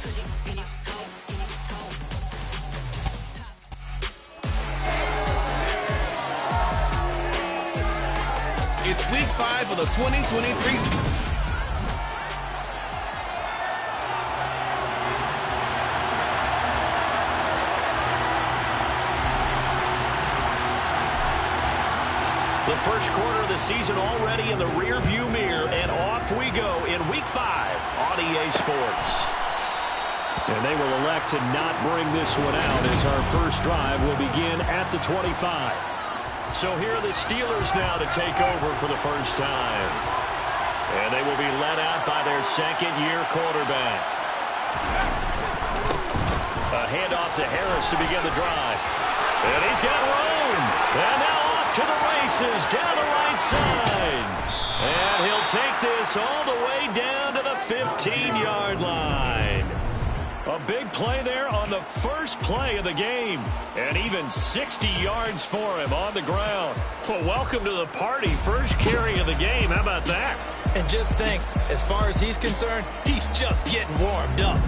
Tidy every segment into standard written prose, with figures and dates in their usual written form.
It's week 5 of the 2023 season. The first quarter of the season already in the rear-view mirror, and off we go in Week 5 on EA Sports. And they will elect to not bring this one out as our first drive will begin at the 25. So here are the Steelers now to take over for the first time. And they will be led out by their second-year quarterback. A handoff to Harris to begin the drive. And he's got room. And now off to the races down the right side. And he'll take this all the way down to the 15-yard line. A big play there on the first play of the game. And even 60 yards for him on the ground. Well, welcome to the party. First carry of the game. How about that? And just think, as far as he's concerned, he's just getting warmed up.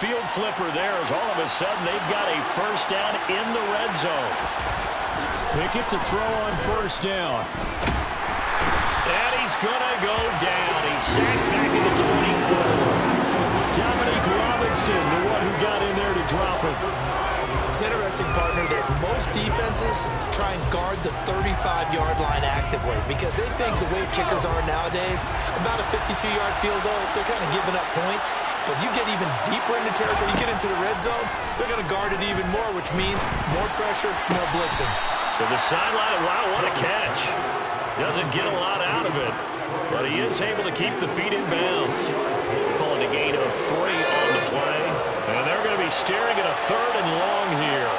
Field flipper there as all of a sudden they've got a first down in the red zone. Pickett to throw on first down. And he's going to go down. He's sacked back in the 24. Dominic Robinson, the one who got in there to drop him. It's interesting, partner, that most defenses try and guard the 35-yard line actively because they think the way kickers are nowadays, about a 52-yard field goal, they're kind of giving up points. But you get even deeper into territory, you get into the red zone, they're going to guard it even more, which means more pressure, more blitzing. To the sideline, wow, what a catch. Doesn't get a lot out of it, but he is able to keep the feet in bounds. Pulling a gain of 3 on the play. And they're going to be staring at a 3rd and long here.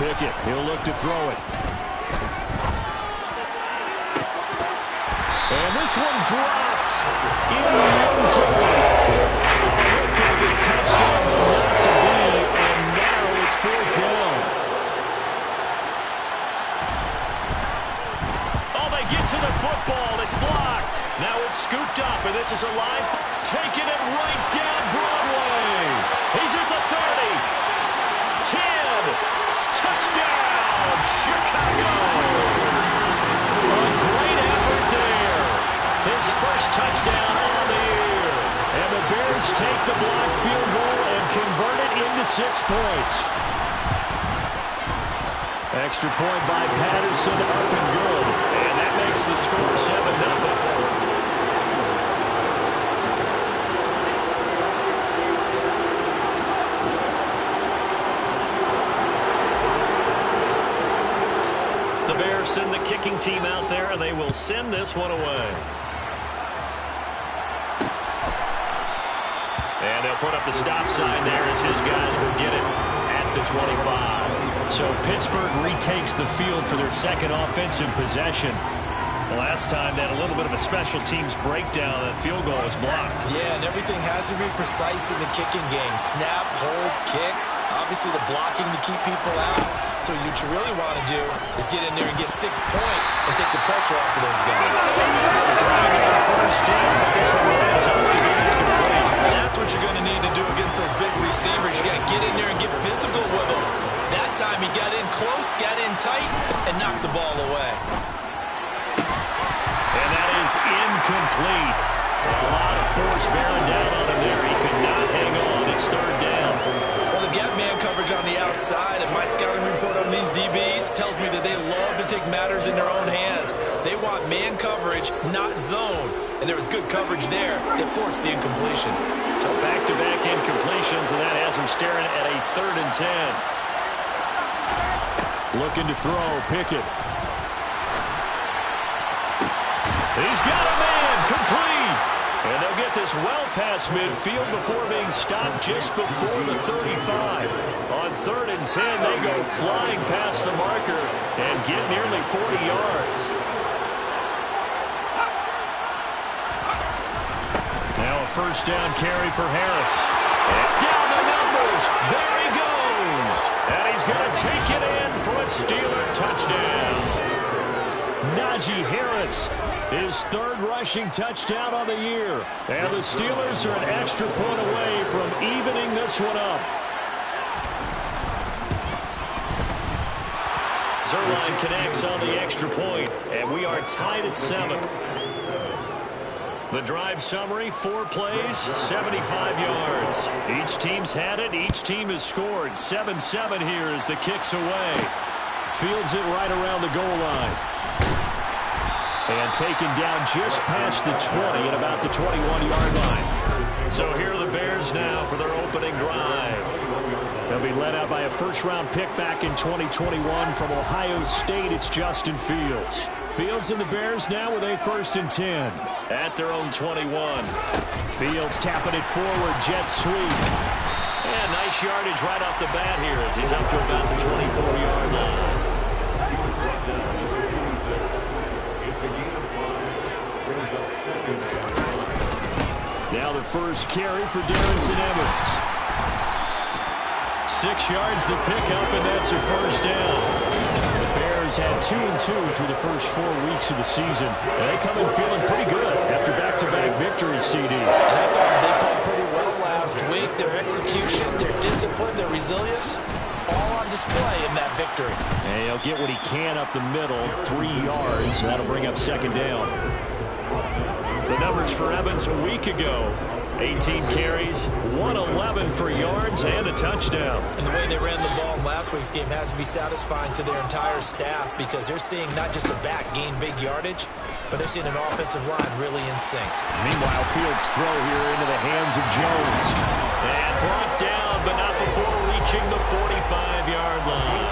Pickett, he'll look to throw it. And this one dropped in the end zone. Looked like a touchdown, but not to be, and now it's 4th down. Oh, they get to the football. It's blocked. Now it's scooped up, and this is a line taking it right down Broadway. He's at the 30. 10. Touchdown, Chicago. A great effort there. His first touchdown on the year. And the Bears take the blocked field goal and convert it into 6 points. Extra point by Patterson, up and good. And that makes the score 7-0. The Bears send the kicking team out there, and they will send this one away. And they'll put up the stop sign there as his guys will get it at the 25. So Pittsburgh retakes the field for their second offensive possession. The last time they had a little bit of a special teams breakdown, that field goal was blocked. Yeah, and everything has to be precise in the kicking game. Snap, hold, kick. Obviously the blocking to keep people out. So what you really want to do is get in there and get 6 points and take the pressure off of those guys. First down, but this one ends up to be incomplete. That's what you're going to need to do against those big receivers. You got to get in there and get physical with them. That time he got in close, got in tight, and knocked the ball away. And that is incomplete. A lot of force bearing down on him there. He could not hang on. It's 3rd down. Well, they've got man coverage on the outside, and my scouting report on these DBs tells me that they love to take matters in their own hands. They want man coverage, not zone. And there was good coverage there that forced the incompletion. So back-to-back incompletions, and that has him staring at a 3rd and 10. Looking to throw, Pickett. He's got a man, complete. And they'll get this well past midfield before being stopped just before the 35. On 3rd and 10, they go flying past the marker and get nearly 40 yards. Now a first down carry for Harris. Down the numbers. There he goes. And he's going to take it in for a Steeler touchdown. Najee Harris, his third rushing touchdown on the year. And the Steelers are an extra point away from evening this one up. Zuerlein connects on the extra point, and we are tied at 7. The drive summary, 4 plays, 75 yards. Each team's had it. Each team has scored. 7-7 here as the kick's away. Fields it right around the goal line. And taken down just past the 20 at about the 21-yard line. So here are the Bears now for their opening drive. They'll be led out by a first-round pick back in 2021 from Ohio State. It's Justin Fields. Fields and the Bears now with a 1st and 10. At their own 21. Fields tapping it forward, jet sweep. And nice yardage right off the bat here as he's up to about the 24-yard line. Now the first carry for Darrynton Evans. 6 yards the pickup, and that's a first down. The Bears had 2-2 through the first 4 weeks of the season. And they come in feeling pretty good after back-to-back victories, CD. And I thought they played pretty well last week. Their execution, their discipline, their resilience, all on display in that victory. And he'll get what he can up the middle, 3 yards. That'll bring up 2nd down. The numbers for Evans a week ago. 18 carries, 111 for yards, and a touchdown. And the way they ran the ball in last week's game has to be satisfying to their entire staff because they're seeing not just a back gain big yardage, but they're seeing an offensive line really in sync. Meanwhile, Fields' throw here into the hands of Jones. And brought down, but not before reaching the 45-yard line.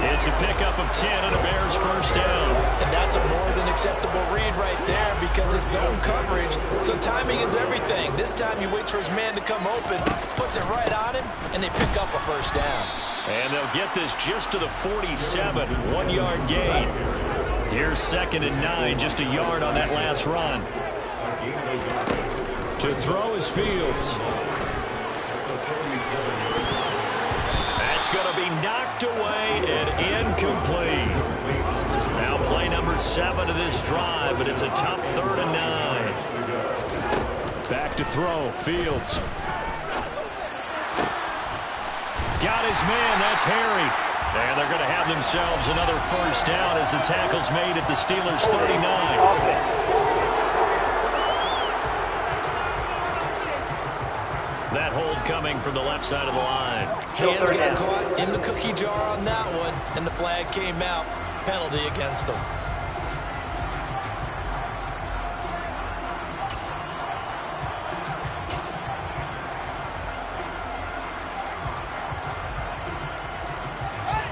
It's a pickup of 10 and a Bears first down. And that's a more than acceptable read right there because it's zone coverage, so timing is everything. This time he waits for his man to come open, puts it right on him, and they pick up a first down. And they'll get this just to the 47, 1-yard gain. Here's 2nd and 9, just a yard on that last run. To throw is Fields. That's going to be knocked away and incomplete. Now play number 7 of this drive, but it's a tough 3rd and 9. Back to throw, Fields. Got his man, that's Harry. And they're going to have themselves another first down as the tackle's made at the Steelers' 39. That hold coming from the left side of the line. Hands got caught in the cookie jar on that one, and the flag came out. Penalty against him.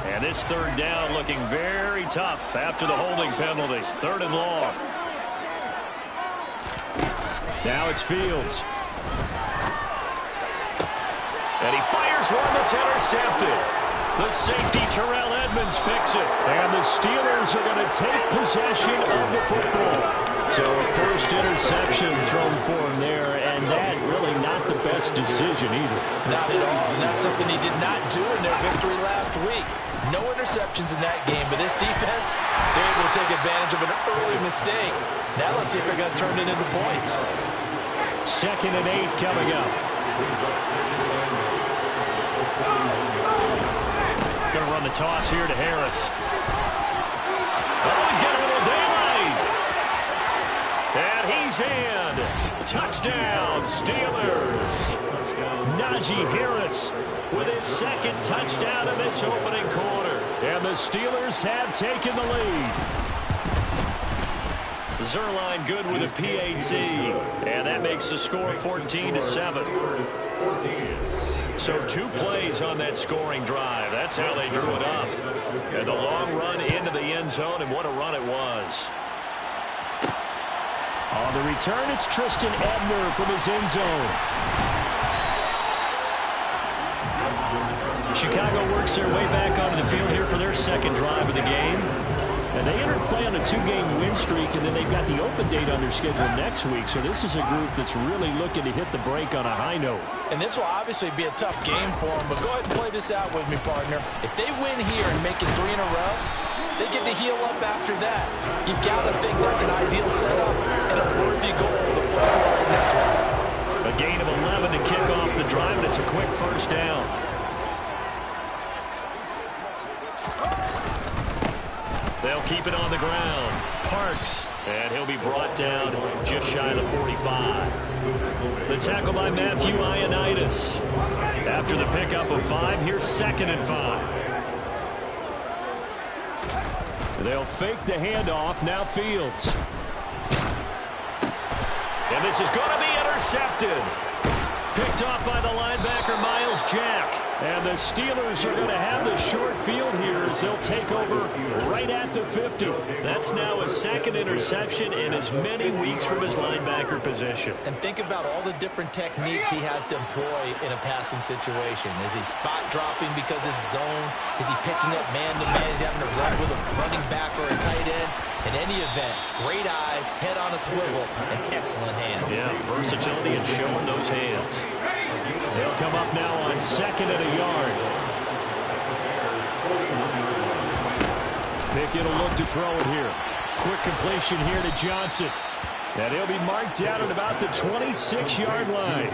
And this 3rd down looking very tough after the holding penalty. 3rd and long. Now it's Fields. And he fires one that's intercepted. The safety, Terrell Edmunds, picks it. And the Steelers are going to take possession of the football. So a first interception thrown for him there, and that really not the best decision either. Not at all, and that's something he did not do in their victory last week. No interceptions in that game, but this defense, they're able to take advantage of an early mistake. Now let's see if they're going to turn it into points. 2nd and 8 coming up. Going to run the toss here to Harris. Oh, he's got a little daylight. And he's in. Touchdown, Steelers. Najee Harris with his 2nd touchdown in this opening quarter. And the Steelers have taken the lead. Zuerlein good with a PAT. And that makes the score 14-7. So 2 plays on that scoring drive. That's how they drew it up. And the long run into the end zone, and what a run it was. On the return, it's Tristan Ebner from his end zone. Chicago works their way back onto the field here for their 2nd drive of the game. And they entered play on a 2-game win streak, and then they've got the open date on their schedule next week. So this is a group that's really looking to hit the break on a high note. And this will obviously be a tough game for them, but go ahead and play this out with me, partner. If they win here and make it 3 in a row, they get to heal up after that. You've got to think that's an ideal setup and a worthy goal to play for in this one. A gain of 11 to kick off the drive, and it's a quick first down. They'll keep it on the ground. Parks, and he'll be brought down just shy of the 45. The tackle by Matthew Ioannidis. After the pickup of 5, here's 2nd and 5. They'll fake the handoff. Now Fields. And this is going to be intercepted. Picked off by the linebacker, Miles Jack. And the Steelers are going to have the short field here as they'll take over right at the 50. That's now his 2nd interception in as many weeks from his linebacker position. And think about all the different techniques he has to employ in a passing situation. Is he spot dropping because it's zone? Is he picking up man-to-man? Is he having to run with a running back or a tight end? In any event, great eyes, head on a swivel, and excellent hands. Yeah, versatility and showing those hands. They'll come up now on 2nd and a yard. Pickett will look to throw it here. Quick completion here to Johnson. And he'll be marked down at about the 26-yard line.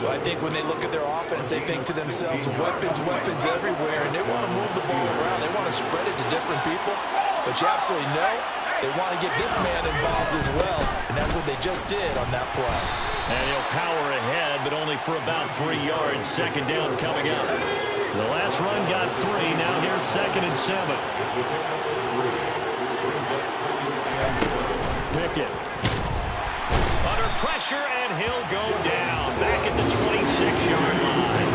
Well, I think when they look at their offense, they think to themselves, weapons, weapons everywhere, and they want to move the ball around. They want to spread it to different people. But you absolutely know they want to get this man involved as well, and that's what they just did on that play. And he'll power ahead, but only for about 3 yards. 2nd down coming up. The last run got 3. Now here's 2nd and 7. Pickett. Under pressure, and he'll go down. Back at the 26-yard line.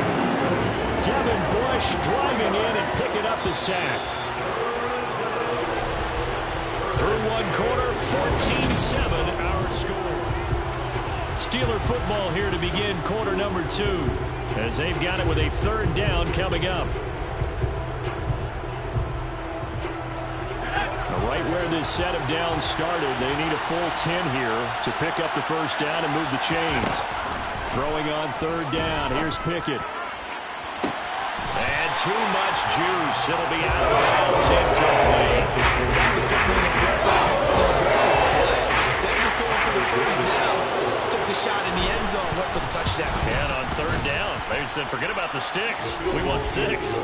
Devin Bush driving in and picking up the sack. Through one quarter, 14-7 our score. Steeler football here to begin quarter number 2 as they've got it with a 3rd down coming up. Right where this set of downs started, they need a full 10 here to pick up the 1st down and move the chains. Throwing on 3rd down, here's Pickett. And too much juice. It'll be out of bounds, incomplete. That was certainly an aggressive call, an aggressive play. Instead of just going for the 1st down, took the shot in the end zone, went for the touchdown. And on 3rd down, they said, forget about the sticks. We want 6.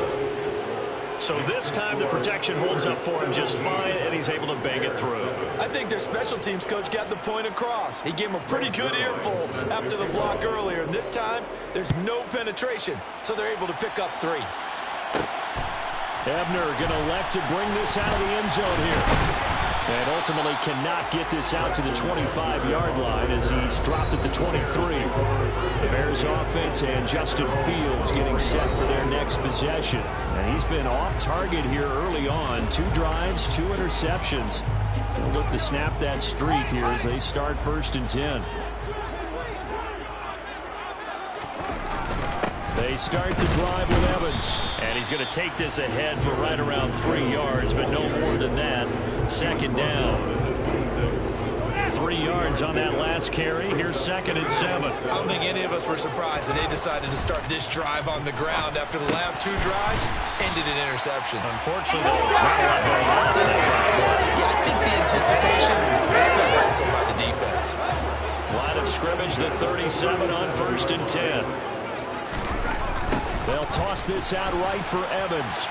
So this time the protection holds up for him just fine, and he's able to bang it through. I think their special teams coach got the point across. He gave him a pretty good earful after the block earlier, and this time there's no penetration, so they're able to pick up 3. Ebner going to elect to bring this out of the end zone here. And ultimately cannot get this out to the 25-yard line as he's dropped at the 23. The Bears offense and Justin Fields getting set for their next possession. And he's been off target here early on. 2 drives, 2 interceptions. They'll look to snap that streak here as they start 1st and 10. They start the drive with Evans. And he's going to take this ahead for right around 3 yards, but no more than that. 2nd down. 3 yards on that last carry. Here's 2nd and 7. I don't think any of us were surprised that they decided to start this drive on the ground after the last 2 drives ended in interceptions. Unfortunately, not a lot going on in that first play. Yeah, I think the anticipation was still wrestled by the defense. Line of scrimmage, the 37 on 1st and 10. They'll toss this out right for Evans.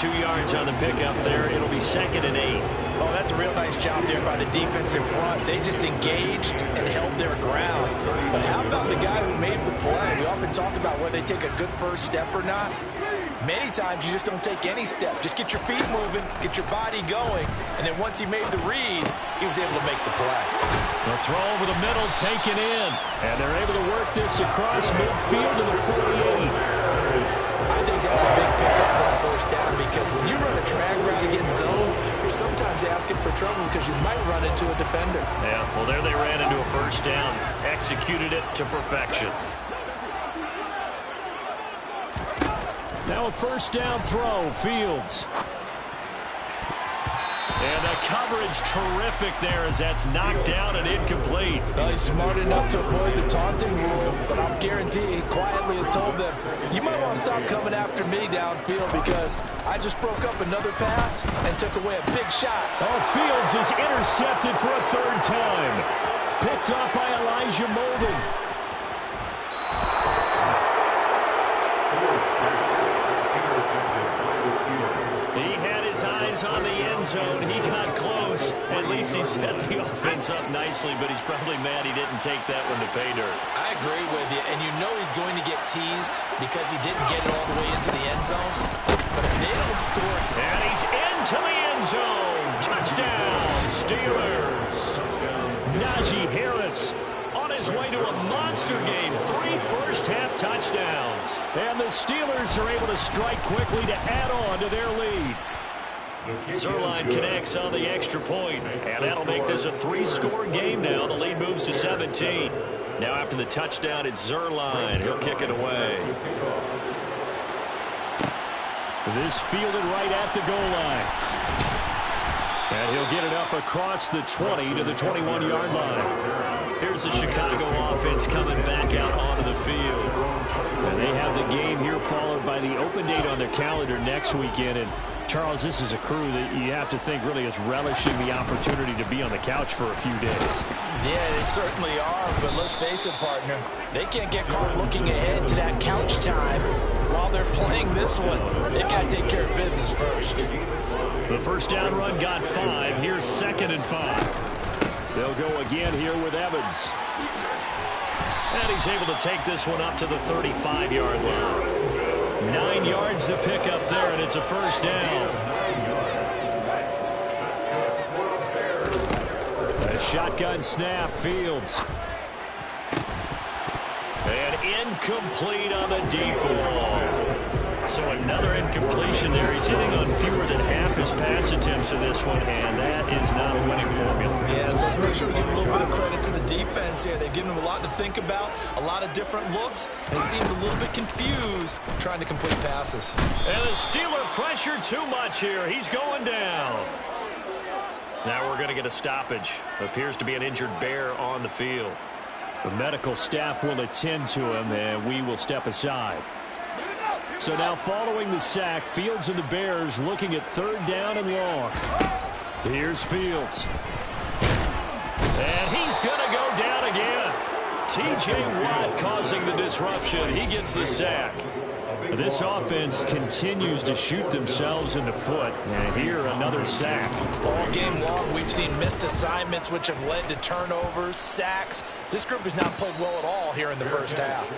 2 yards on the pickup there. It'll be 2nd and 8. Oh, that's a real nice job there by the defense in front. They just engaged and held their ground. But how about the guy who made the play? We often talk about whether they take a good first step or not. Many times you just don't take any step. Just get your feet moving, get your body going, and then once he made the read, he was able to make the play. The throw over the middle taken in, and they're able to work this across midfield to the 48. I think that's a big pickup for a 1st down because when you run a drag route against zone, you're sometimes asking for trouble because you might run into a defender. Yeah, well, there they ran into a 1st down, executed it to perfection. Now a first down throw, Fields. And the coverage terrific there as that's knocked down and incomplete. Well, he's smart enough to avoid the taunting rule, but I'm guaranteed he quietly has told them, you might want to stop coming after me downfield because I just broke up another pass and took away a big shot. Oh, Fields is intercepted for a third time. Picked up by Elijah Molden. He had his eyes on the end zone. He got close. At least he set the offense up nicely, but he's probably mad he didn't take that one to pay dirt. I agree with you, and you know he's going to get teased because he didn't get it all the way into the end zone. But if they don't score... And he's into the end zone. Touchdown, Steelers. Najee Harris on his way to a monster game. 3 first-half touchdowns. And the Steelers are able to strike quickly to add on to their lead. Zuerlein connects on the extra point, and that'll make this a 3-score game now. The lead moves to 17. Now after the touchdown, it's Zuerlein. He'll kick it away. This fielded right at the goal line. And he'll get it up across the 20 to the 21-yard line. Here's the Chicago offense coming back out onto the field. And they have the game here followed by the open date on their calendar next weekend. And Charles, this is a crew that you have to think really is relishing the opportunity to be on the couch for a few days. Yeah, they certainly are, but let's face it, partner. They can't get caught looking ahead to that couch time while they're playing this one. They got to take care of business first. The first down run got 5. Here's 2nd and 5. They'll go again here with Evans. And he's able to take this one up to the 35-yard line. 9 yards to pick up there, and it's a first down. A shotgun snap, Fields. And incomplete on the deep ball. So another incompletion there. He's hitting on fewer than half his pass attempts in this one, and that is not a winning formula. Yes, let's make sure we give a little bit of credit to the defense here. They've given him a lot to think about, a lot of different looks, and he seems a little bit confused trying to complete passes. And the Steeler pressure too much here. He's going down. Now we're going to get a stoppage. Appears to be an injured Bear on the field. The medical staff will attend to him, and we will step aside. So now following the sack, Fields and the Bears looking at 3rd down and long. Here's Fields. And he's going to go down again. T.J. Watt causing the disruption. He gets the sack. This offense continues to shoot themselves in the foot. And here, another sack. All game long, we've seen missed assignments, which have led to turnovers, sacks. This group has not played well at all here in the first half.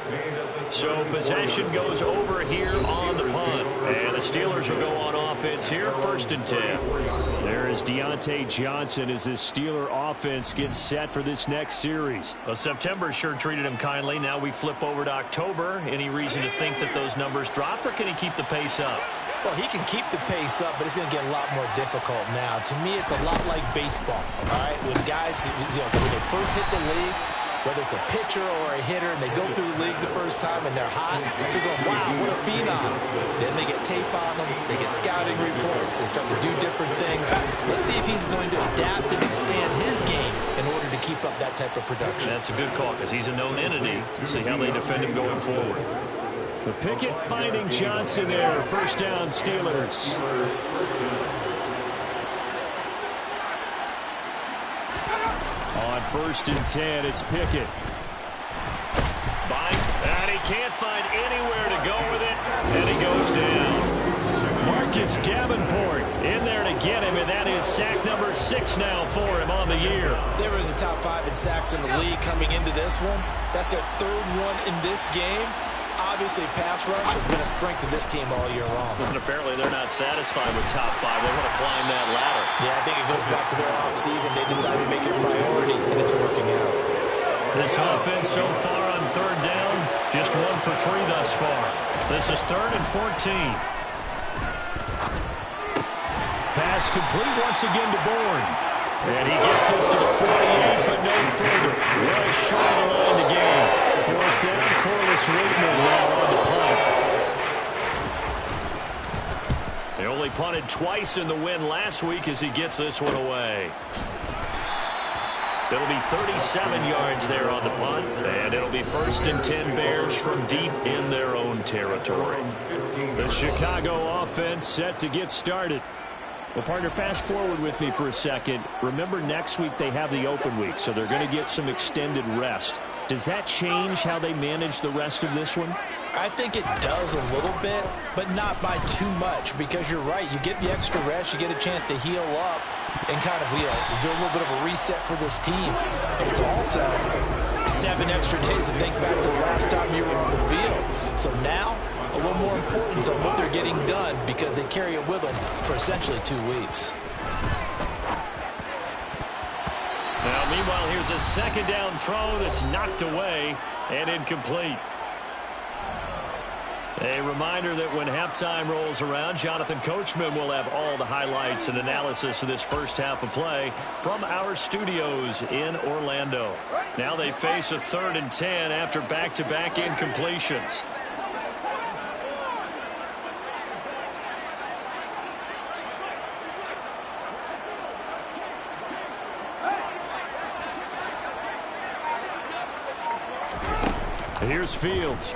So possession goes over here on the punt. And the Steelers will go on offense here, 1st and 10. There is Deontay Johnson as this Steeler offense gets set for this next series. Well, September sure treated him kindly. Now we flip over to October. Any reason to think that those numbers drop, or can he keep the pace up? Well, he can keep the pace up, but it's going to get a lot more difficult now. To me, it's a lot like baseball, all right? When guys, when they first hit the league, whether it's a pitcher or a hitter, and they go through the league the first time and they're hot, they're going, wow, what a phenom. Then they get tape on them, they get scouting reports, they start to do different things. Let's see if he's going to adapt and expand his game in order to keep up that type of production. That's a good call because he's a known entity. Let's see how they defend him going forward. The Pickett finding Johnson there. 1st down, Steelers. On 1st and 10, it's Pickett. And he can't find anywhere to go with it, and he goes down. Marcus Davenport in there to get him, and that is sack number 6 now for him on the year. They were in the top 5 in sacks in the league coming into this one. That's their 3rd one in this game. Obviously, pass rush has been a strength of this team all year long. And apparently they're not satisfied with top 5. They want to climb that ladder. Yeah, I think it goes back to their offseason. They decided to make it a priority, and it's working out. This offense so far on 3rd down, just 1 for 3 thus far. This is 3rd and 14. Pass complete once again to Bourne. And he gets this to the 48, but no further. Well short of the line to gain. 4th down, Corliss Waitman now on the punt. he punted twice in the win last week as he gets this one away. It'll be 37 yards there on the punt, and it'll be 1st and 10 Bears from deep in their own territory. The Chicago offense set to get started. Well, partner, fast forward with me for a second. Remember, next week they have the open week, so they're going to get some extended rest. Does that change how they manage the rest of this one? I think it does a little bit, but not by too much, because you're right. You get the extra rest, you get a chance to heal up and kind of do a little bit of a reset for this team. But it's also 7 extra days to think back to the last time you were on the field. So now, a little more importance on what they're getting done because they carry it with them for essentially 2 weeks. Now, meanwhile, here's a second down throw that's knocked away and incomplete. A reminder that when halftime rolls around, Jonathan Coachman will have all the highlights and analysis of this first half of play from our studios in Orlando. Now they face a 3rd and 10 after back-to-back incompletions. Here's Fields.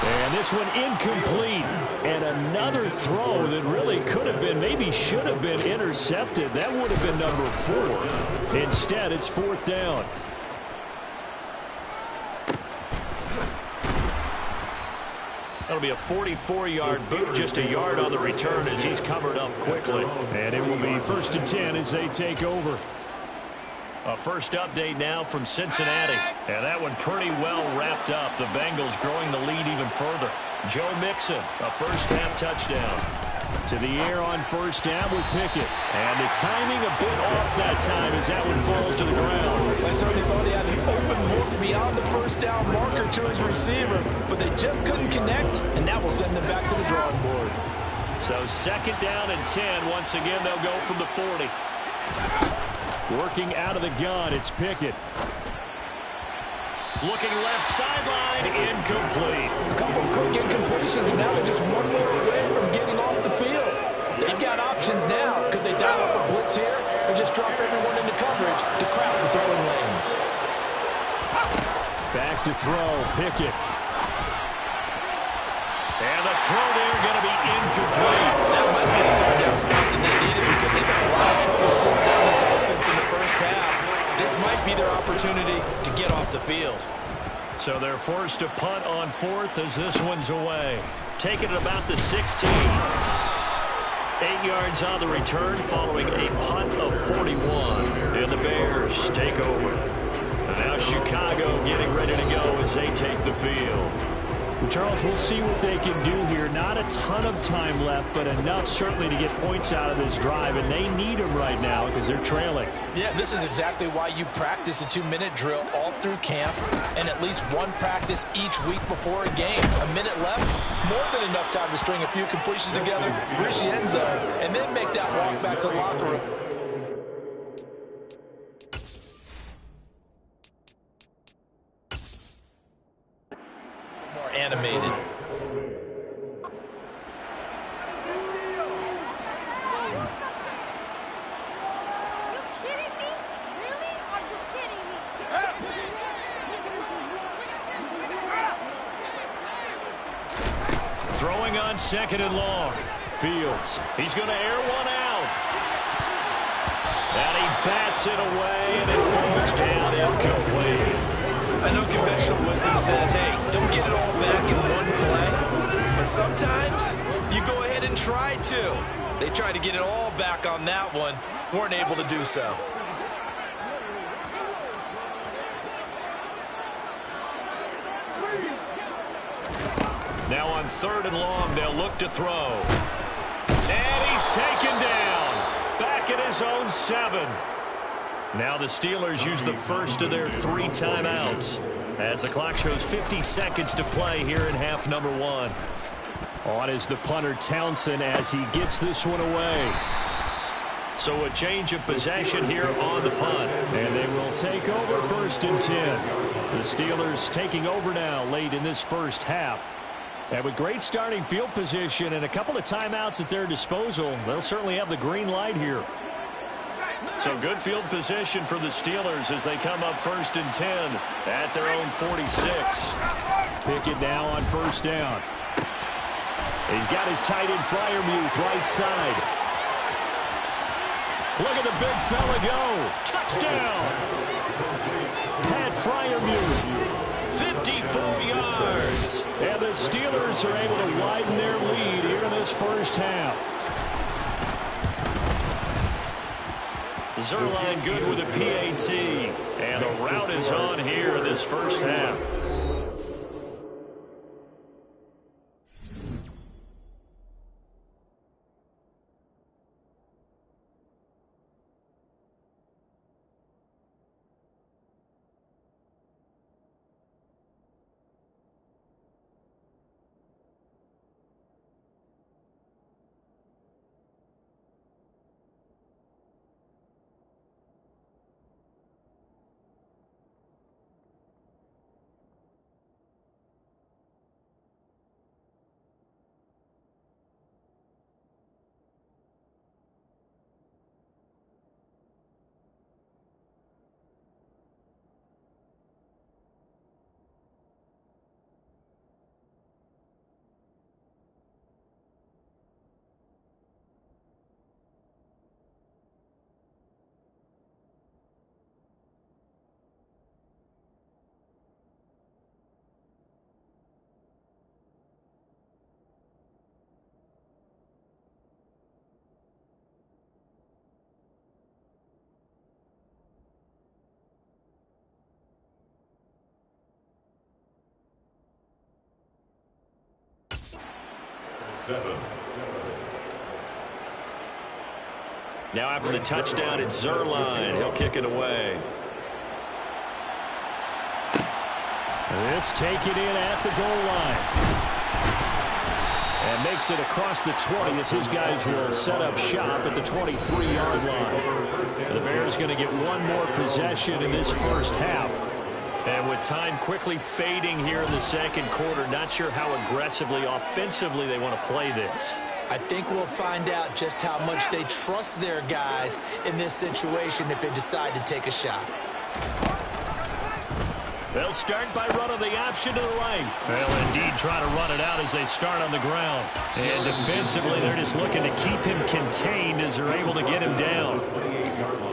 And this one incomplete. And another throw that really could have been, maybe should have been intercepted. That would have been number 4. Instead, it's 4th down. That'll be a 44-yard boot, just a yard on the return as he's covered up quickly. And it will be 1st and 10 as they take over. A first update now from Cincinnati. And that one pretty well wrapped up. The Bengals growing the lead even further. Joe Mixon, a first-half touchdown. To the air on 1st down with Pickett. And the timing a bit off that time as that one falls to the ground. I certainly thought he had an open look beyond the 1st down marker to his receiver, but they just couldn't connect, and that will send them back to the drawing board. So 2nd down and 10. Once again, they'll go from the 40. Working out of the gun, it's Pickett. Looking left sideline, incomplete. A couple of quick incompletions, and now they're just one more away from getting off the field. They've got options now. Could they dial up a blitz here or just drop everyone into coverage to crowd the throwing lanes? Back to throw, Pickett. And the throw there going to be incomplete. That might be the 3rd down stop that they needed because they've had a lot of trouble slowing down this offense in the first half. This might be their opportunity to get off the field. So they're forced to punt on 4th as this one's away. Taking it about the 16. 8 yards on the return following a punt of 41. And the Bears take over. And now Chicago getting ready to go as they take the field. Charles, we'll see what they can do here. Not a ton of time left, but enough certainly to get points out of this drive, and they need them right now because they're trailing. Yeah, this is exactly why you practice a 2-minute drill all through camp and at least one practice each week before a game. A minute left, more than enough time to string a few completions together, reach the end zone, and then make that walk back to the locker room. More animated. Throwing on 2nd and long. Fields. He's going to air one out. And he bats it away, and it falls down incomplete. I know conventional wisdom says, hey, don't get it all back in one play. But sometimes you go ahead and try to. They tried to get it all back on that one. Weren't able to do so. Now on 3rd and long, they'll look to throw. And he's taken down. Back at his own 7. Now the Steelers use the first of their 3 timeouts as the clock shows 50 seconds to play here in half number 1. On is the punter Townsend as he gets this one away. So a change of possession here on the punt. And they will take over 1st and 10. The Steelers taking over now late in this first half. And with great starting field position and a couple of timeouts at their disposal, they'll certainly have the green light here. So good field position for the Steelers as they come up 1st and 10 at their own 46. Pickett now on 1st down. He's got his tight end Freiermuth right side. Look at the big fella go. Touchdown. Pat Freiermuth. 54 yards. And the Steelers are able to widen their lead here in this first half. Zuerlein good with a PAT. And the route is on here in this first half. Now after the touchdown, it's Zuerlein. He'll kick it away. This taken in at the goal line. And makes it across the 20 as his guys will set up shop at the 23-yard line. The Bears going to get one more possession in this first half. And with time quickly fading here in the second quarter, not sure how aggressively, offensively they want to play this. I think we'll find out just how much they trust their guys in this situation if they decide to take a shot. They'll start by running the option to the right. They'll indeed try to run it out as they start on the ground. And defensively, they're just looking to keep him contained as they're able to get him down.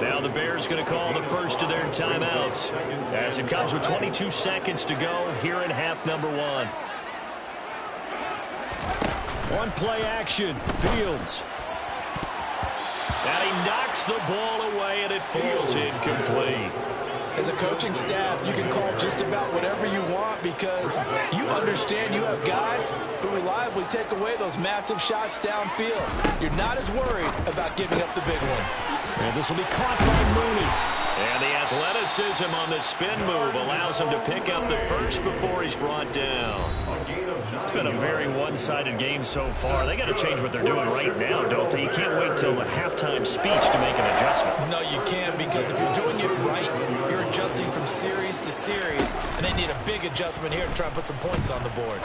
Now the Bears going to call the first of their timeouts as it comes with 22 seconds to go here in half number one. One play action. Fields. And he knocks the ball away, and it falls incomplete. As a coaching staff, you can call just about whatever you want because you understand you have guys who reliably take away those massive shots downfield. You're not as worried about giving up the big one. And this will be caught by Mooney. And the athleticism on the spin move allows him to pick up the first before he's brought down. It's been a very one-sided game so far. They got to change what they're doing right now, don't they? You can't wait till the halftime speech to make an adjustment. No, you can't, because if you're doing it right, you're adjusting from series to series, and they need a big adjustment here to try and put some points on the board.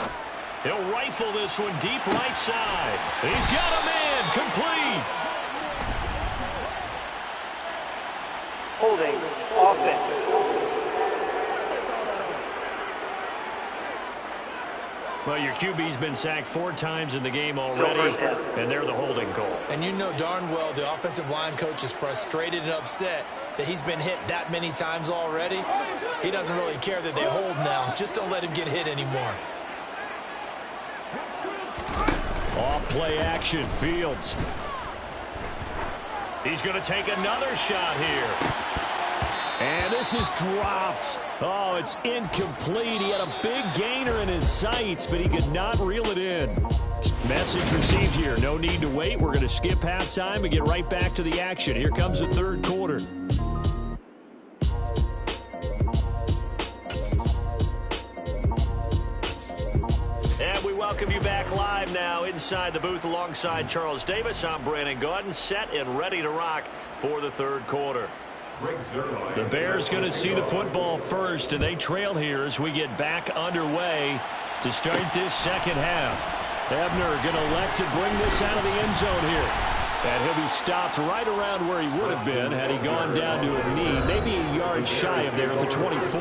He'll rifle this one deep right side. He's got a man complete. Holding offense. Well, your QB's been sacked 4 times in the game already, and they're the holding call. And you know darn well the offensive line coach is frustrated and upset that he's been hit that many times already. He doesn't really care that they hold now. Just don't let him get hit anymore. Off play action. Fields. He's going to take another shot here. And this is dropped. Oh, it's incomplete. He had a big gainer in his sights, but he could not reel it in. Message received here. No need to wait. We're going to skip halftime and get right back to the action. Here comes the third quarter. And we welcome you back live now inside the booth alongside Charles Davis. I'm Brandon Gaudin, set and ready to rock for the third quarter. The Bears going to see the football first, and they trail here as we get back underway to start this second half. Ebner going to elect to bring this out of the end zone here. And he'll be stopped right around where he would have been had he gone down to a knee, maybe a yard shy of there at the 24.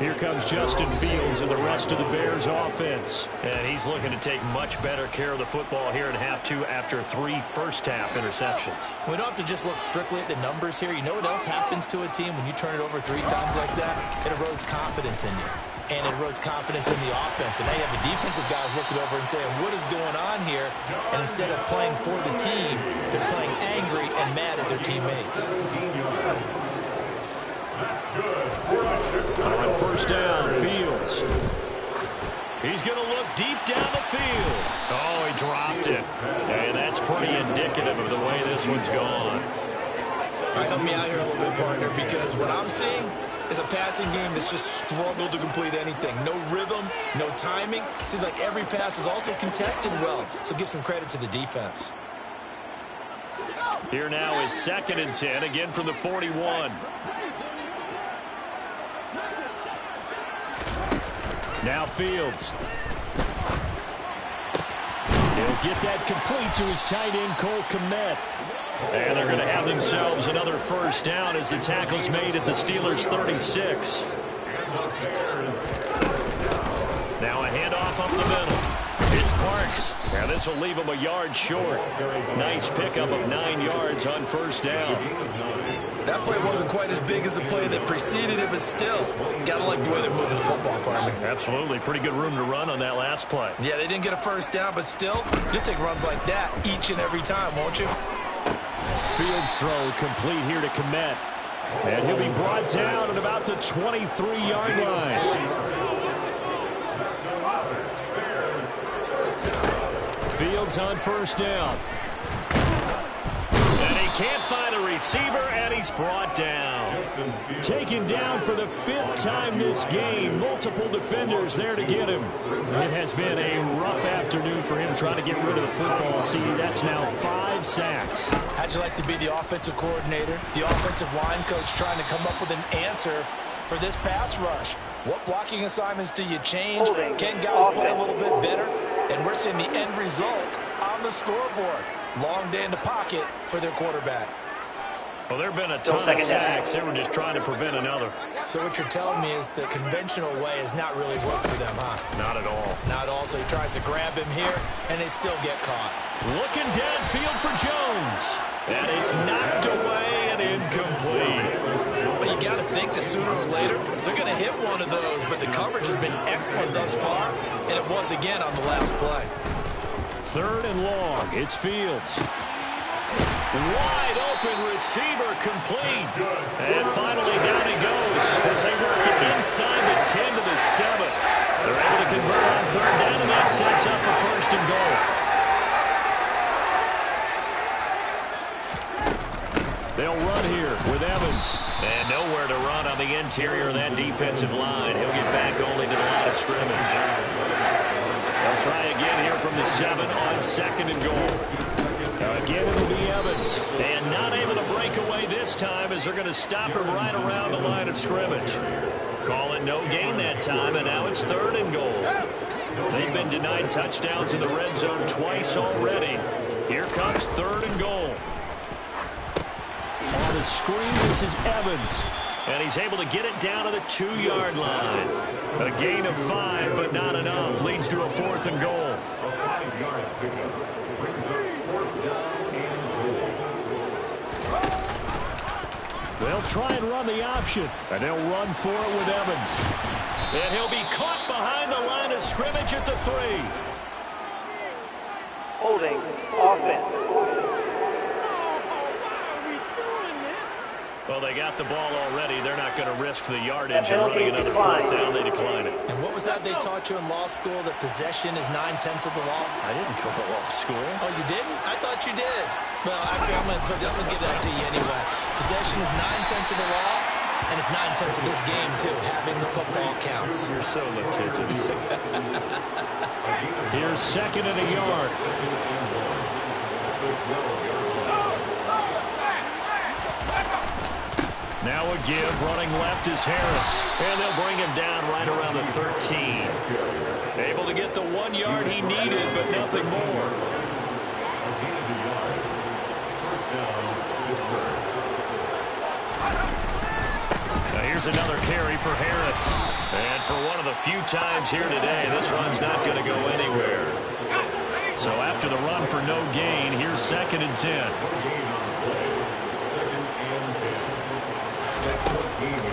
Here comes Justin Fields and the rest of the Bears offense. And he's looking to take much better care of the football here in half two after 3 first-half interceptions. We don't have to just look strictly at the numbers here. You know what else happens to a team when you turn it over 3 times like that? It erodes confidence in you. And it erodes confidence in the offense. And now you have the defensive guys looking over and saying, what is going on here? And instead of playing for the team, they're playing angry and mad at their teammates. On first down, Fields. He's going to look deep down the field. Oh, he dropped it. And that's pretty indicative of the way this one's gone. All right, help me out here a little bit, partner, because what I'm seeing is a passing game that's just struggled to complete anything. No rhythm, no timing. Seems like every pass is also contested well, so give some credit to the defense. Here now is 2nd and 10, again from the 41. Now Fields. He'll get that complete to his tight end, Cole Kmet. And they're going to have themselves another first down as the tackle's made at the Steelers' 36. Now a handoff up the middle. It's Parks. Now this will leave him a yard short. Nice pickup of 9 yards on first down. That play wasn't quite as big as the play that preceded it, but still, gotta like the way they're moving the football, partner. Absolutely. Pretty good room to run on that last play. Yeah, they didn't get a first down, but still, you'll take runs like that each and every time, won't you? Fields throw complete here to Kmet. And he'll be brought down at about the 23-yard line. Fields on first down. And he can't find a receiver, and he's brought down. Taken down for the 5th time this game. Multiple defenders there to get him. It has been a rough afternoon for him trying to get rid of the football. See, that's now 5 sacks. How'd you like to be the offensive coordinator, the offensive line coach trying to come up with an answer for this pass rush? What blocking assignments do you change? Can guys play a little bit better? And we're seeing the end result on the scoreboard. Long day in the pocket for their quarterback. Well, there have been a ton of sacks. They were just trying to prevent another. So what you're telling me is the conventional way has not really worked for them, huh? Not at all. Not at all. So he tries to grab him here, and they still get caught. Looking downfield for Jones. And it's knocked away and incomplete. Well, you got to think that sooner or later they're going to hit one of those, but the coverage has been excellent thus far, and it was again on the last play. 3rd and long. It's Fields. Wide open receiver complete. And finally down he goes as they work it inside the 10 to the 7. They're able to convert on 3rd down, and that sets up a 1st and goal. They'll run here with Evans. And nowhere to run on the interior of that defensive line. He'll get back only to the line of scrimmage. They'll try again here from the 7 on 2nd and goal. Again, it'll be Evans. And not able to break away this time as they're going to stop him right around the line of scrimmage. Call it no gain that time, and now it's 3rd and goal. They've been denied touchdowns in the red zone twice already. Here comes 3rd and goal. On the screen, this is Evans. And he's able to get it down to the 2-yard line. A gain of 5, but not enough. Leads to a 4th and goal. They'll try and run the option. And they'll run for it with Evans. And he'll be caught behind the line of scrimmage at the 3. Holding offense. Well, they got the ball already. They're not going to risk the yardage and running another 4th down. They decline it. And what was that they taught you in law school, that possession is 9/10 of the law? I didn't go to law school. Oh, you didn't? I thought you did. Well, actually, I'm going to give that to you anyway. Possession is 9/10 of the law, and it's 9/10 of this game, too. Having the football counts. You're so litigious. Here's 2nd and a yard. Now a give, running left is Harris. And they'll bring him down right around the 13. Able to get the 1 yard he needed, but nothing more. Now here's another carry for Harris. And for one of the few times here today, this run's not going to go anywhere. So after the run for no gain, here's 2nd and 10.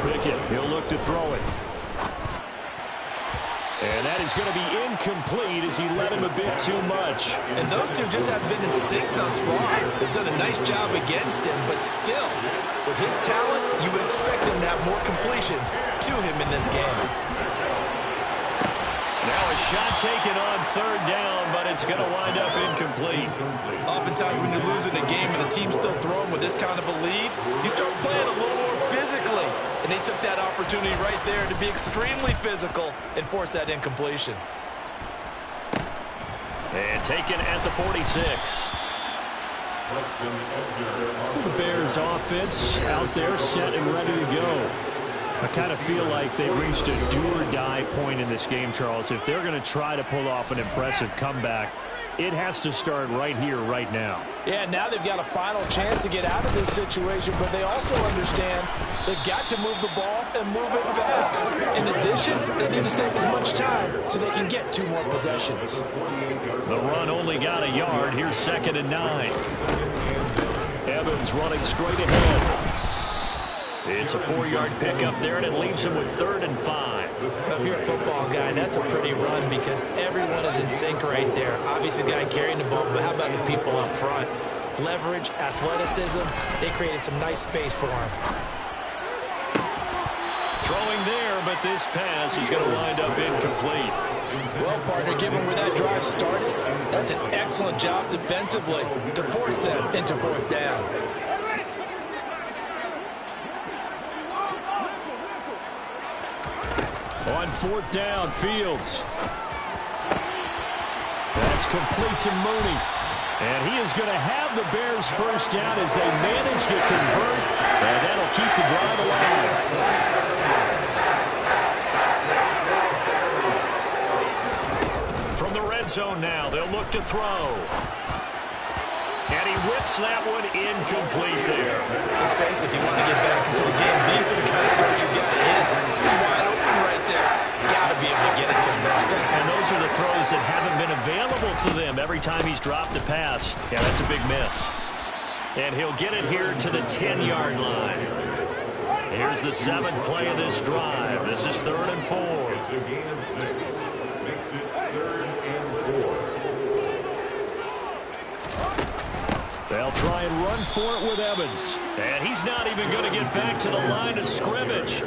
Pickett, he'll look to throw it. And that is going to be incomplete as he led him a bit too much. And those two just haven't been in sync thus far. They've done a nice job against him, but still, with his talent, you would expect him to have more completions to him in this game. Now a shot taken on 3rd down, but it's going to wind up incomplete. Oftentimes when you're losing a game and the team's still throwing with this kind of a lead, you start playing a little more physically. And they took that opportunity right there to be extremely physical and force that incompletion. And taken at the 46. The Bears offense out there set and ready to go. I kind of feel like they've reached a do-or-die point in this game, Charles. If they're going to try to pull off an impressive comeback, it has to start right here, right now. Yeah, now they've got a final chance to get out of this situation, but they also understand they've got to move the ball and move it fast. In addition, they need to save as much time so they can get 2 more possessions. The run only got a yard. Here's 2nd and 9. Evans running straight ahead. It's a 4-yard pickup there, and it leaves him with 3rd and 5. If you're a football guy, that's a pretty run because everyone is in sync right there. Obviously, the guy carrying the ball, but how about the people up front? Leverage, athleticism, they created some nice space for him. Throwing there, but this pass is going to wind up incomplete. Well, partner, given where that drive started, that's an excellent job defensively to force them into 4th down. On 4th down, Fields. That's complete to Mooney. And he is going to have the Bears 1st down as they manage to convert. And that'll keep the drive alive. From the red zone now, they'll look to throw. And he whips that one incomplete there. Let's face it, if you want to get back into the game, these are the kind of throws you got to hit. He's wide open right there. Got to be able to get it to him, don't you think? And those are the throws that haven't been available to them every time he's dropped a pass. Yeah, that's a big miss. And he'll get it here to the 10-yard line. Here's the 7th play of this drive. This is 3rd and 4. It's a gain of 6. Makes it 3rd and 4. They'll try and run for it with Evans. And he's not even going to get back to the line of scrimmage.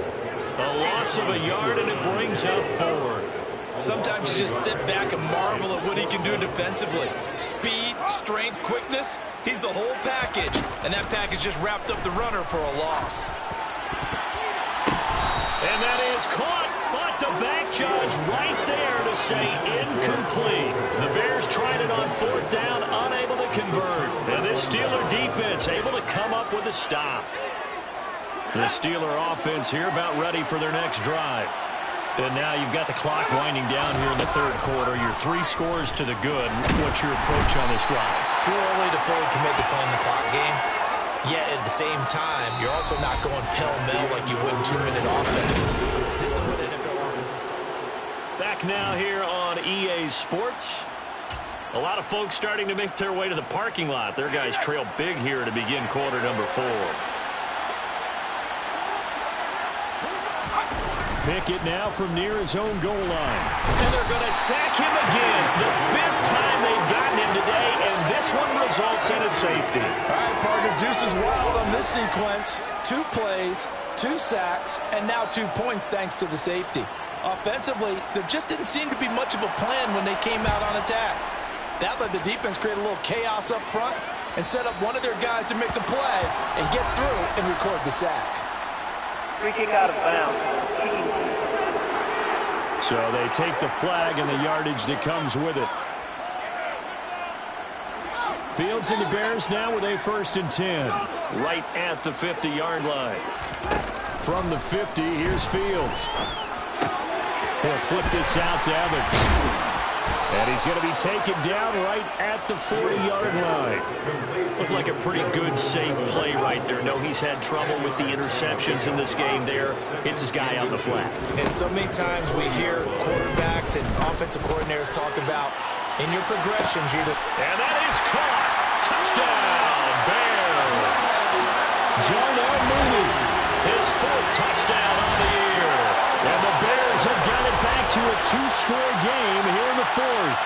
A loss of a yard, and it brings up 4th. Sometimes you just sit back and marvel at what he can do defensively. Speed, strength, quickness, he's the whole package. And that package just wrapped up the runner for a loss. And that is caught, but the back judge right there to say incomplete. The Bears tried it on 4th down, unable to convert. And this Steeler defense able to come up with a stop. The Steeler offense here about ready for their next drive. And now you've got the clock winding down here in the 3rd quarter. You're 3 scores to the good. What's your approach on this drive? Too early to fully commit to playing the clock game. Yet at the same time, you're also not going pell-mell like you would in 2-minute offense. This is what NFL offense is called. Back now here on EA Sports. A lot of folks starting to make their way to the parking lot. Their guys trail big here to begin quarter number 4. Pickett now from near his own goal line. And they're going to sack him again. The 5th time they've gotten him today, and this one results in a safety. All right, partner, deuce is wild on this sequence. 2 plays, 2 sacks, and now 2 points thanks to the safety. Offensively, there just didn't seem to be much of a plan when they came out on attack. That let the defense create a little chaos up front and set up one of their guys to make a play and get through and record the sack. Free kick out of bounds. So they take the flag and the yardage that comes with it. Fields and the Bears now with a 1st and 10. Right at the 50-yard line. From the 50, here's Fields. He'll flip this out to Evans. And he's going to be taken down right at the 40-yard line. Looked like a pretty good, safe play right there. No, he's had trouble with the interceptions in this game there. Hits his guy out in the flat. And so many times we hear quarterbacks and offensive coordinators talk about in your progressions, either. And that is caught. Touchdown, Bears. Darnell Mooney. His 4th touchdown on the year. And the Bears have got it back to a 2-score game here in the 4th.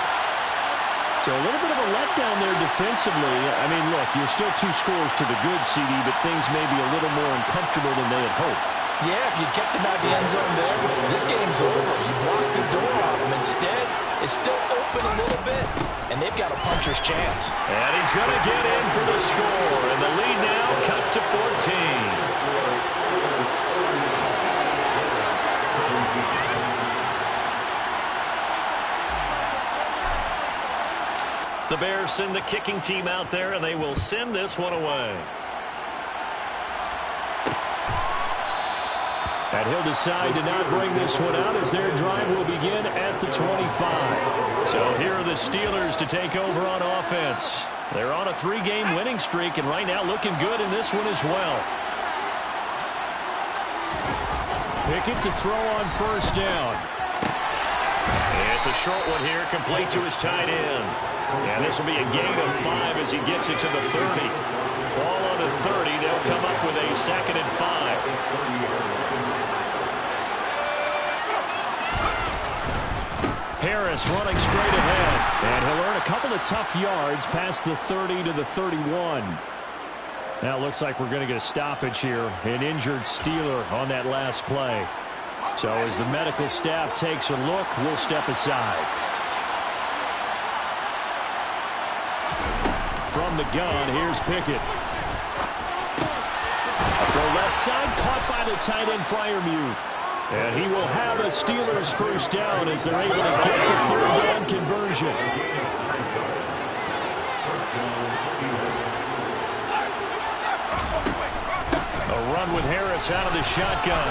So a little bit of a letdown there defensively. I mean, look, you're still 2 scores to the good, CD, but things may be a little more uncomfortable than they had hoped. Yeah, if you kept him out of the end zone there, this game's over. You've locked the door off him. Instead, it's still open a little bit, and they've got a puncher's chance. And he's going to get in for the score. And the lead now cut to 14. The Bears send the kicking team out there, and they will send this one away. And he'll decide to not bring this one out as their drive will begin at the 25. So here are the Steelers to take over on offense. They're on a 3-game winning streak, and right now looking good in this one as well. Pickett to throw on 1st down. It's a short one here, complete to his tight end. And this will be a gain of 5 as he gets it to the 30. Ball on the 30. They'll come up with a 2nd and 5. Harris running straight ahead. And he'll earn a couple of tough yards past the 30 to the 31. Now it looks like we're going to get a stoppage here. An injured Steeler on that last play. So as the medical staff takes a look, we'll step aside. From the gun, here's Pickett. The left side caught by the tight end Freiermuth. And he will have a Steelers 1st down as they're able to get the 3rd down conversion. A run with Harris out of the shotgun.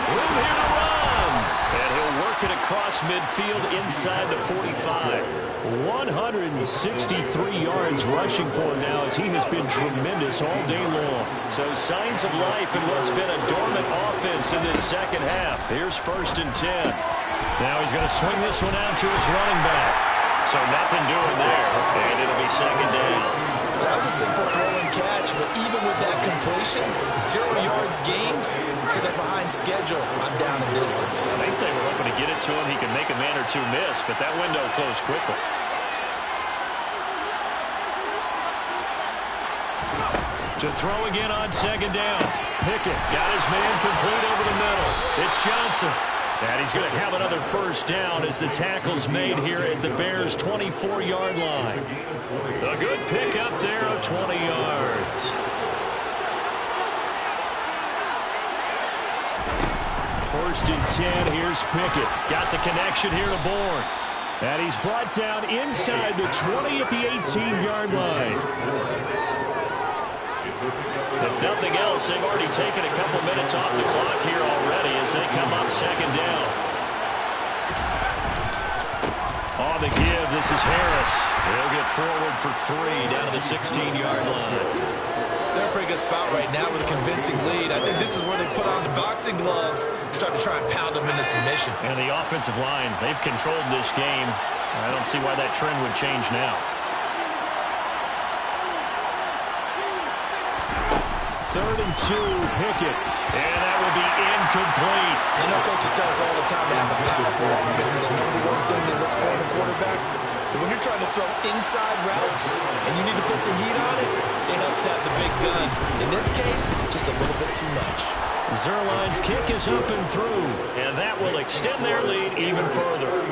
Room here to run. And he'll work it across midfield inside the 45. 163 yards rushing for him now as he has been tremendous all day long. So signs of life in what's been a dormant offense in this 2nd half. Here's 1st and 10. Now he's going to swing this one out to his running back. So nothing doing there. And it'll be 2nd down. That was a simple throw and catch, but even with that completion, 0 yards gained, so they're behind schedule on down and distance. I think they were hoping to get it to him. He could make a man or two miss, but that window closed quickly. To throw again on 2nd down. Pickett got his man complete over the middle. It's Johnson. And he's going to have another 1st down as the tackle's made here at the Bears' 24-yard line. A good pick up there of 20 yards. First and 10, here's Pickett. Got the connection here to Bourne. And he's brought down inside the 20 at the 18-yard line. If nothing else, they've already taken a couple minutes off the clock here already as they come up 2nd down. On the give, this is Harris. He'll get forward for 3 down to the 16-yard line. They're in a pretty good spot right now with a convincing lead. I think this is where they put on the boxing gloves and start to try and pound them into submission. And the offensive line, they've controlled this game. I don't see why that trend would change now. 3rd and 2, Pickett. And that will be incomplete. I know coaches tell us all the time to have a powerful arm isn't the #1 thing they look for in a quarterback. But when you're trying to throw inside routes and you need to put some heat on it, it helps have the big gun. In this case, just a little bit too much. Zuerlein's kick is up and through, and that will extend their lead even further.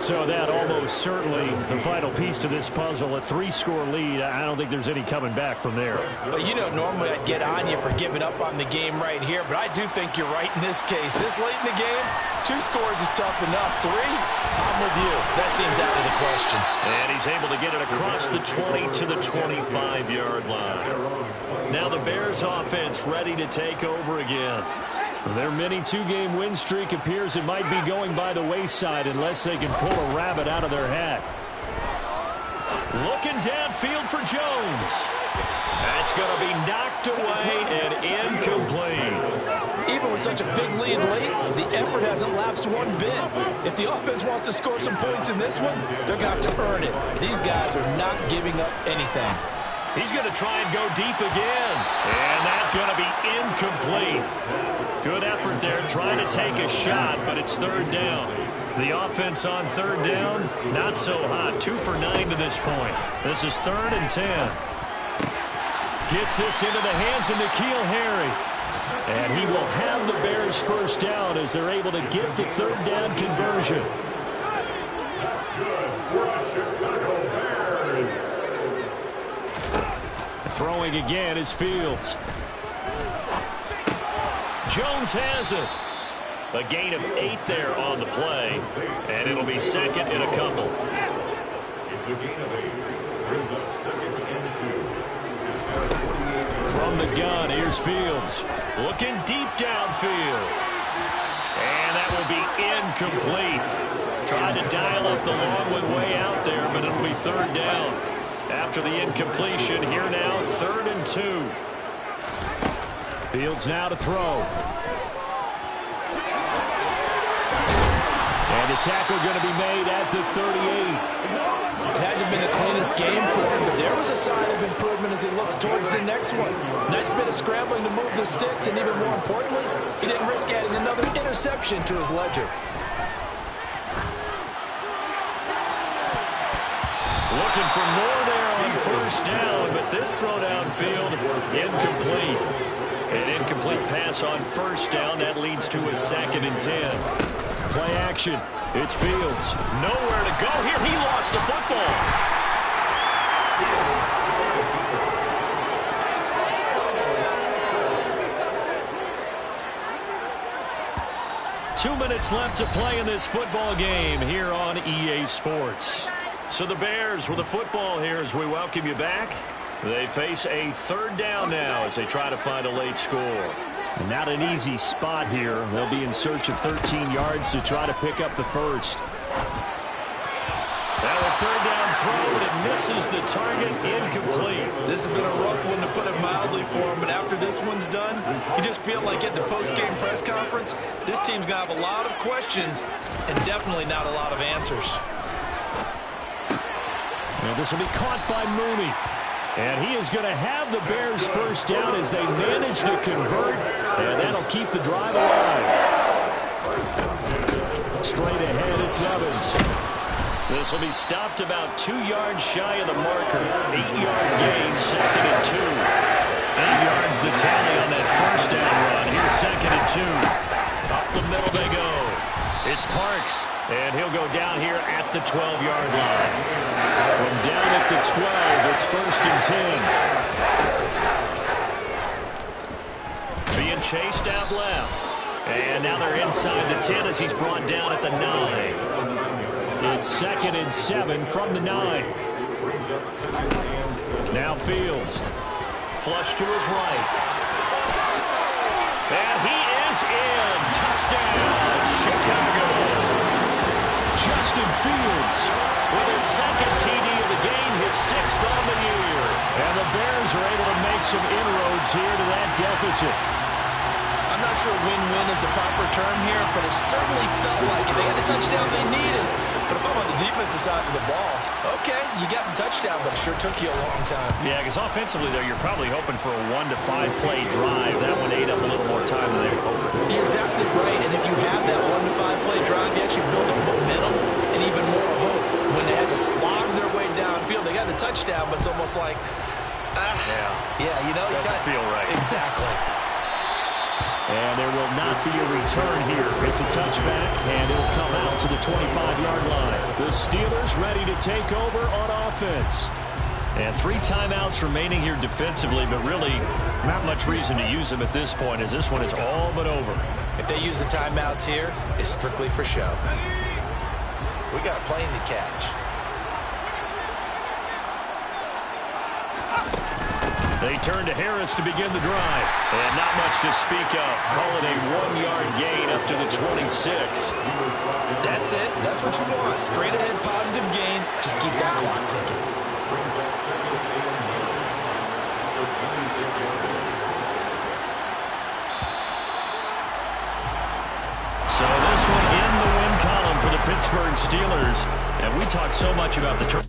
So that almost certainly the final piece to this puzzle, a 3-score lead. I don't think there's any coming back from there. Well, you know, normally I'd get on you for giving up on the game right here, but I do think you're right in this case. This late in the game, 2 scores is tough enough. 3, I'm with you. That seems out of the question. And he's able to get it across the 20 to the 25-yard line. Now the Bears offense ready to take over again. Their mini 2-game win streak appears it might be going by the wayside unless they can pull a rabbit out of their hat. Looking downfield for Jones. That's going to be knocked away and incomplete. Even with such a big lead late, the effort hasn't lapsed one bit. If the offense wants to score some points in this one, they're going to have to earn it. These guys are not giving up anything. He's going to try and go deep again. And that's going to be incomplete. Good effort there trying to take a shot, but it's 3rd down. The offense on 3rd down, not so hot. 2 for 9 to this point. This is 3rd and 10. Gets this into the hands of N'Keal Harry. And he will have the Bears first down as they're able to get the 3rd down conversion. That's good for the Chicago Bears. Throwing again is Fields. Jones has it. A gain of 8 there on the play, and it'll be 2nd and a couple. It's a gain of 8. Brings up 2nd and 2. From the gun, here's Fields. Looking deep downfield. And that will be incomplete. Tried to dial up the long one way out there, but it'll be 3rd down. After the incompletion, here now, 3rd and 2. Fields now to throw. And the tackle going to be made at the 38. It hasn't been the cleanest game for him, but there was a sign of improvement as he looks towards the next one. Nice bit of scrambling to move the sticks, and even more importantly, he didn't risk adding another interception to his ledger. Looking for more there on 1st down, but this throw downfield, incomplete. An incomplete pass on 1st down. That leads to a 2nd and 10. Play action. It's Fields. Nowhere to go here. He lost the football. 2 minutes left to play in this football game here on EA Sports. So the Bears with the football here as we welcome you back. They face a 3rd down now as they try to find a late score. Not an easy spot here. They'll be in search of 13 yards to try to pick up the first. Now a 3rd down throw, but it misses the target, incomplete. This has been a rough one, to put it mildly, for him, but after this one's done, you just feel like at the post-game press conference, this team's going to have a lot of questions and definitely not a lot of answers. Now this will be caught by Mooney. And he is going to have the Bears first down as they manage to convert. And that'll keep the drive alive. Straight ahead, it's Evans. This will be stopped about 2 yards shy of the marker. 8-yard gain, 2nd and 2. 8 yards the tally on that first down run. Here's 2nd and 2. Up the middle they go. It's Parks. And he'll go down here at the 12-yard line. From down at the 12, it's 1st and 10. Being chased out left. And now they're inside the 10 as he's brought down at the 9. It's 2nd and 7 from the 9. Now Fields. Flush to his right. And he is in. Touchdown, Chicago. Justin Fields with his 2nd TD of the game, his 6th on the year. And the Bears are able to make some inroads here to that deficit. I'm not sure win-win is the proper term here, but it certainly felt like it. They had the touchdown they needed. But if I'm on the defensive side of the ball, okay, you got the touchdown, but it sure took you a long time. Yeah, because offensively, though, you're probably hoping for a 1 to 5 play drive. That one ate up a little more time than they were hoping. You're exactly right, and if you have that 1 to 5 play drive, you actually build up momentum and even more hope. When they had to slog their way downfield, they got the touchdown, but it's almost like, yeah, you know, doesn't feel right. Exactly. And there will not be a return here. It's a touchback, and it'll come out to the 25-yard line. The Steelers ready to take over on offense. And 3 timeouts remaining here defensively, but really not much reason to use them at this point, as this one is all but over. If they use the timeouts here, it's strictly for show. We got a plane to catch. They turn to Harris to begin the drive. And not much to speak of. Call it a 1-yard gain up to the 26. That's it. That's what you want. Straight ahead, positive gain. Just keep that clock ticking. So this one in the win column for the Pittsburgh Steelers. And we talk so much about the turn.